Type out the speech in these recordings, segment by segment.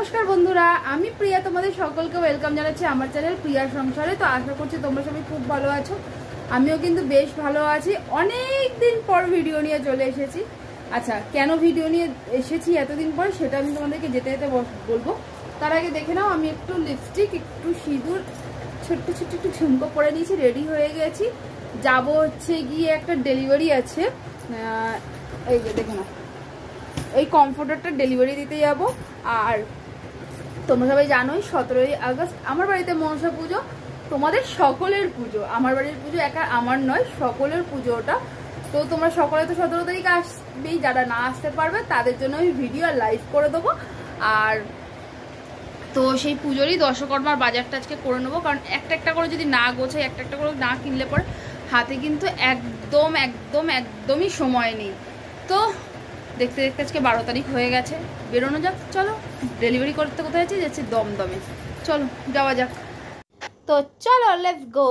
নমস্কার বন্ধুরা, আমি প্রিয়া তোমাদের সকলকে ওয়েলকাম জানাচ্ছি আমার চ্যানেল প্রিয়ার সংসারে। তো আশা করছি তোমরা সবাই খুব ভালো আছো। আমিও কিন্তু বেশ ভালো আছি। অনেক দিন পর ভিডিও নিয়ে চলে এসেছি। আচ্ছা, কেন ভিডিও নিয়ে এসেছি এতদিন পর সেটা আমি তোমাদেরকে যেতে যেতে বলবো। তার আগে দেখে নাও, আমি একটু লিপস্টিক, একটু সিঁদুর, ছোট্ট ছোট্ট একটু ঝুমকো পরে নিয়েছি, রেডি হয়ে গেছি। যাব হচ্ছে গিয়ে একটা ডেলিভারি আছে, এই যে দেখে নাও, এই কমফোর্টারটা ডেলিভারি দিতে যাব। আর তোমরা সবাই জানোই 17ই আগস্ট আমার বাড়িতে মনসা পুজো, তোমাদের সকলের পুজো। আমার বাড়ির পুজো একা আমার নয়, সকলের পুজো ওটা। তো তোমরা সকলে তো 17 তারিখ আসবেই, যারা না আসতে পারবে তাদের জন্য আমি ভিডিও আর লাইভ করে দেবো। আর তো সেই পুজোরই দশকর্মার বাজারটা আজকে করে নেবো, কারণ একটা একটা করে যদি না গোছাই, একটা একটা করে না কিনলে পরে হাতে কিন্তু একদমই সময় নেই। তো দেখতে দেখতে আজকে 12 তারিখ হয়ে গেছে, বেরোনো যাক। চলো, ডেলিভারি করতে কোথায় যাচ্ছি? দমদমে। চলো যাওয়া যাক। তো চলো লেটস গো।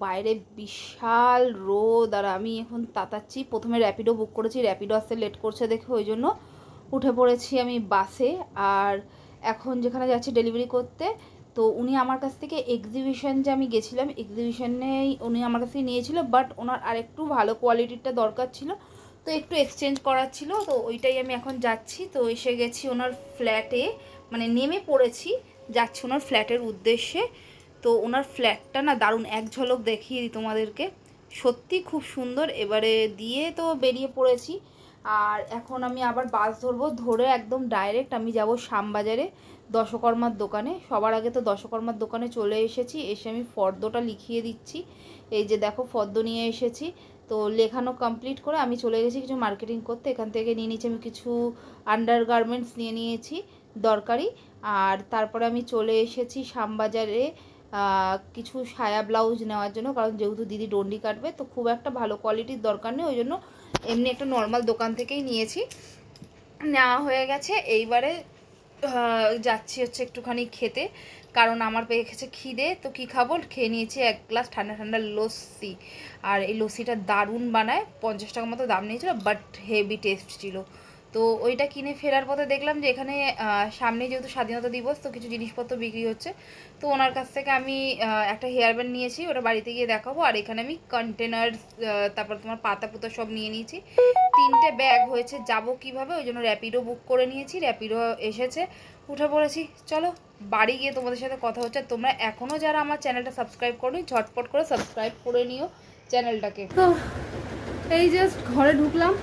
বাইরে বিশাল রোদ আর আমি এখন তাতাচ্ছি। প্রথমে র্যাপিডো বুক করেছি, র্যাপিডো আসতে লেট করছে দেখে ওই জন্য উঠে পড়েছি আমি বাসে। আর এখন যেখানে যাচ্ছি ডেলিভারি করতে, তো উনি আমার কাছ থেকে এক্সিবিশন যে আমি গেছিলাম, এক্সিবিশনেই উনি আমার কাছ থেকে নিয়েছিল, বাট ওনার আরেকটু ভালো কোয়ালিটিরটা দরকার ছিল, তো একটু এক্সচেঞ্জ করার ছিল। তো ওইটাই আমি এখন যাচ্ছি। তো এসে গেছি ওনার ফ্ল্যাটে, মানে নেমে পড়েছি, যাচ্ছি ওনার ফ্ল্যাটের উদ্দেশ্যে। তো ওনার ফ্ল্যাটটা না দারুণ, এক ঝলক দেখিয়ে দিই তোমাদেরকে, সত্যি খুব সুন্দর। এবারে দিয়ে তো বেরিয়ে পড়েছি। আর এখন আমি আবার বাস ধরবো, ধরে একদম ডাইরেক্ট আমি যাব শ্যামবাজারে দশকর্মার দোকানে। সবার আগে তো দশকর্মার দোকানে চলে এসেছি, এসে আমি ফর্দটা লিখিয়ে দিচ্ছি। এই যে দেখো, ফর্দ নিয়ে এসেছি। তো লেখানো কমপ্লিট করে আমি চলে গেছি কিছু মার্কেটিং করতে। এখান থেকে নিয়ে নিয়েছি আমি কিছু আন্ডার গার্মেন্টস নিয়ে নিয়েছি দরকারি। আর তারপরে আমি চলে এসেছি শ্যামবাজারে কিছু সায়া ব্লাউজ নেওয়ার জন্য, কারণ যেহেতু দিদি ডন্ডি কাটবে, তো খুব একটা ভালো কোয়ালিটির দরকার নেই, ওই জন্য এমনি একটা নর্মাল দোকান থেকেই নিয়েছি, নেওয়া হয়ে গেছে। এইবারে যাচ্ছি হচ্ছে একটুখানি খেতে, কারণ আমার পেয়ে গেছে খিদে। তো কি খাবো, খেয়ে নিয়েছি এক গ্লাস ঠান্ডা ঠান্ডা লস্যি। আর এই লস্যিটা দারুণ বানায়, 50 টাকা মতো দাম নিয়েছিল, বাট হেভি টেস্ট ছিল। তো ওইটা কিনে ফেরার পথে দেখলাম যে এখানে সামনে যেহেতু স্বাধীনতা দিবস, তো কিছু জিনিসপত্র বিক্রি হচ্ছে। তো ওনার কাছ থেকে আমি একটা হেয়ার ব্যান্ড নিয়েছি, ওটা বাড়িতে গিয়ে দেখাবো। আর এখানে আমি কন্টেনার, তারপর তোমার পাতা পুতা সব নিয়ে নিয়েছি। 3টে ব্যাগ হয়েছে, যাব কিভাবে, ওই জন্য র্যাপিডো বুক করে নিয়েছি। র্যাপিডো এসেছে, উঠে পড়েছি। চলো বাড়ি গিয়ে তোমাদের সাথে কথা হচ্ছে। তোমরা এখনও যারা আমার চ্যানেলটা সাবস্ক্রাইব করোনি, ঝটপট করে সাবস্ক্রাইব করে নিও চ্যানেলটাকে। তো এই জাস্ট ঘরে ঢুকলাম,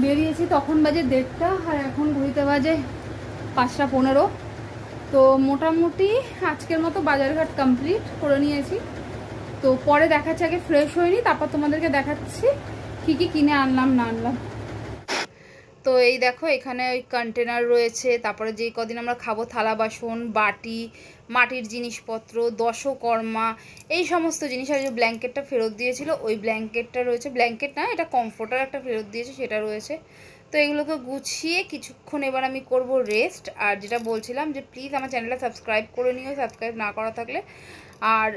বেরিয়েছি তখন বাজে 1:30, আর এখন ঘুরিতে বাজে 5:15। তো মোটামুটি আজকের মতো বাজারঘাট কমপ্লিট করে নিয়েছি। তো পরে দেখাচ্ছি, আগে ফ্রেশ হয়নি, তারপর তোমাদেরকে দেখাচ্ছি কী কী কিনে আনলাম না আনলাম। তো এই দেখো, এখানে ওই কন্টেনার রয়েছে, তারপরে যে কদিন আমরা খাবো থালা বাসন বাটি, মাটির জিনিসপত্র, দশকর্মা, এই সমস্ত জিনিস। আর যে ব্ল্যাঙ্কেটটা ফেরত দিয়েছিল, ওই ব্ল্যাঙ্কেটটা রয়েছে, ব্ল্যাঙ্কেট না, এটা কমফোর্টার একটা ফেরত দিয়েছে, সেটা রয়েছে। তো এগুলোকে গুছিয়ে কিছুক্ষণ এবার আমি করব রেস্ট। আর যেটা বলছিলাম যে প্লিজ আমার চ্যানেলটা সাবস্ক্রাইব করে নিও, সাবস্ক্রাইব না করা থাকলে, আর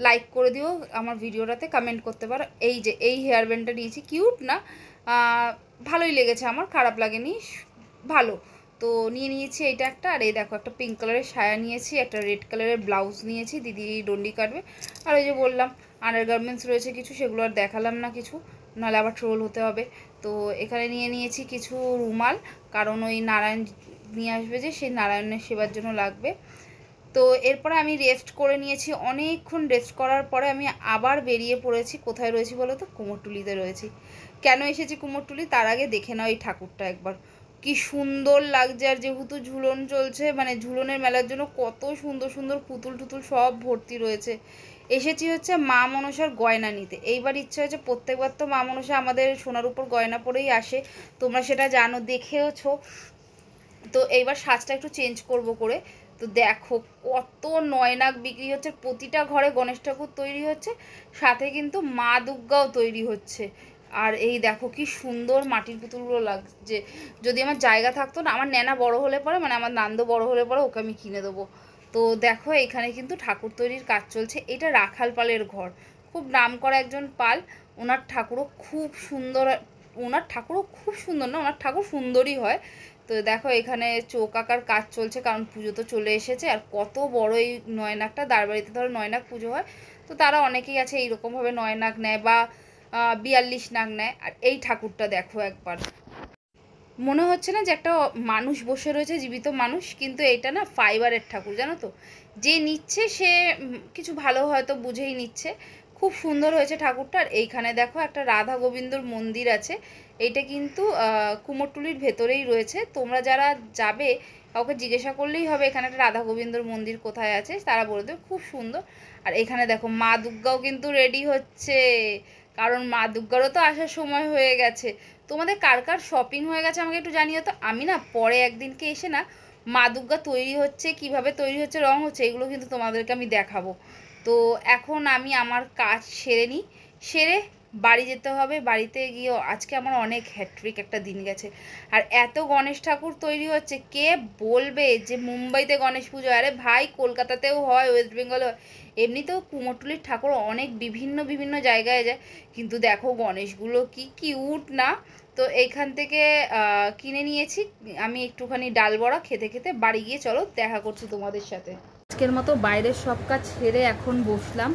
লাইক করে দিও আমার ভিডিওটাতে, কমেন্ট করতে পারো। এই যে এই হেয়ার ব্যান্ডটা নিয়েছি, কিউট না, ভালোই লেগেছে আমার, খারাপ লাগেনি, ভালো। তো নিয়ে নিয়েছি এইটা একটা। আর এই দেখো, একটা পিঙ্ক কালারের সায়া নিয়েছি, একটা রেড কালারের ব্লাউজ নিয়েছি, দিদি ডন্ডি কাটবে। আর ওই যে বললাম আন্ডার গার্মেন্টস রয়েছে কিছু, সেগুলো আর দেখালাম না কিছু, নাহলে আবার ট্রোল হতে হবে। তো এখানে নিয়ে নিয়েছি কিছু রুমাল, কারণ ওই নারায়ণ নিয়ে আসবে, যে সেই নারায়ণের সেবার জন্য লাগবে। তো এরপরে আমি রেস্ট করে নিয়েছি, অনেকক্ষণ রেস্ট করার পরে আমি আবার বেরিয়ে পড়েছি। কোথায় রয়েছি বলো তো? কুমোরটুলিতে রয়েছি। কেন এসেছি কুমোরটুলি, তার আগে দেখে নাও এই ঠাকুরটা একবার, কি সুন্দর লাগছে। আর যেহেতু ঝুলন চলছে, মানে ঝুলনের মেলার জন্য কত সুন্দর সুন্দর পুতুল টুতুল সব ভর্তি রয়েছে। এসেছি হচ্ছে মা মনসার গয়না নিতে। এইবার ইচ্ছা হয়েছে, প্রত্যেকবার তো মা মনসা আমাদের সোনার উপর গয়না পরেই আসে, তোমরা সেটা জানো, দেখেওছো। তো এইবার সাজটা একটু চেঞ্জ করব করে। তো দেখো কত নয়নাক বিক্রি হচ্ছে, প্রতিটা ঘরে গণেশ ঠাকুর তৈরি হচ্ছে, সাথে কিন্তু মা দুর্গাও তৈরি হচ্ছে। আর এই দেখো কি সুন্দর মাটির পুতুলগুলো লাগছে। যদি আমার জায়গা থাকতো না, আমার ন্যানা বড় হলে পরে, মানে আমার নান্দু বড় হলে পরে ওকে আমি কিনে দেবো। তো দেখো এখানে কিন্তু ঠাকুর তৈরির কাজ চলছে। এটা রাখাল পালের ঘর, খুব নাম করা একজন পাল। ওনার ঠাকুরও খুব সুন্দর, ওনার ঠাকুর সুন্দরই হয়। তো তো দেখো এখানে চোখ আঁকার কাজ চলছে, কারণ পুজো তো চলে এসেছে। আর কত বড় এই নয়নাকটা, দাঁড়বাড়িতে ধরো নয়নাক পুজো হয়, তো তারা অনেকেই আছে এইরকমভাবে নয়নাক নেয় বা 42 নাক নেয়। আর এই ঠাকুরটা দেখো একবার, মনে হচ্ছে না যে একটা মানুষ বসে রয়েছে, জীবিত মানুষ, কিন্তু এটা না ফাইবারের ঠাকুর, জানো তো। যে নিচ্ছে সে কিছু ভালো হয়তো বুঝেই নিচ্ছে। খুব সুন্দর হয়েছে ঠাকুরটা। আর এইখানে দেখো একটা রাধা গোবিন্দর মন্দির আছে। এইটা কিন্তু কুমোরটুলির ভেতরেই রয়েছে। তোমরা যারা যাবে কাউকে জিজ্ঞাসা করলেই হবে এখানে একটা রাধা গোবিন্দর মন্দির কোথায় আছে, তারা বলে দেবে। খুব সুন্দর। আর এখানে দেখো মা দুর্গাও কিন্তু রেডি হচ্ছে, কারণ মা দুর্গারও তো আসার সময় হয়ে গেছে। তোমাদের কার কার শপিং হয়ে গেছে আমাকে একটু জানিও তো। আমি না পরে একদিনকে এসে না মা দুর্গা তৈরি হচ্ছে, কিভাবে তৈরি হচ্ছে, রং হচ্ছে, এগুলো কিন্তু তোমাদেরকে আমি দেখাবো। তো এখন আমি আমার কাজ সেরে নিই, সেরে বাড়ি যেতে হবে। বাড়িতে গিয়েও আজকে আমার অনেক হ্যাট্রিক একটা দিন গেছে। আর এত গণেশ ঠাকুর তৈরি হচ্ছে, কে বলবে যে মুম্বাইতে গণেশ পুজো? আরে ভাই, কলকাতাতেও হয়, ওয়েস্ট বেঙ্গলে হয়, এমনিতেও কুমোরটুলির ঠাকুর অনেক বিভিন্ন বিভিন্ন জায়গায় যায়। কিন্তু দেখো গণেশগুলো কি কিউট না। তো এইখান থেকে কিনে নিয়েছি আমি একটুখানি ডাল বড়া। খেতে খেতে বাড়ি গিয়ে চলো দেখা করছি তোমাদের সাথে। আজকের মতো বাইরের সব কাজ ছেড়ে এখন বসলাম।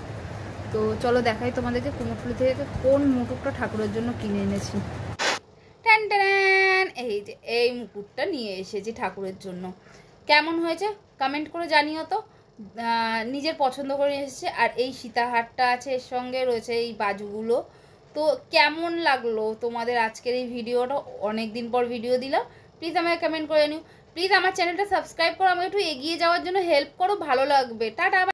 তো চলো দেখাই তোমাদেরকে কুমোরটুলি থেকে কোন মুকুটটা ঠাকুরের জন্য কিনে এনেছি। টান টান, এই যে এই মুকুটটা নিয়ে এসেছি ঠাকুরের জন্য। কেমন হয়েছে কমেন্ট করে জানিও তো। নিজের পছন্দ করে এসেছে। আর এই সীতাহারটা আছে, এর সঙ্গে রয়েছে এই বাজুগুলো। তো কেমন লাগলো তোমাদের আজকের এই ভিডিওটা? অনেক দিন পর ভিডিও দিলাম। প্লিজ আমাকে কমেন্ট করে নিও। প্লিজ আমার চ্যানেলটা সাবস্ক্রাইব করো, আমাকে একটু এগিয়ে যাওয়ার জন্য হেল্প করো, ভালো লাগবে। টাটা।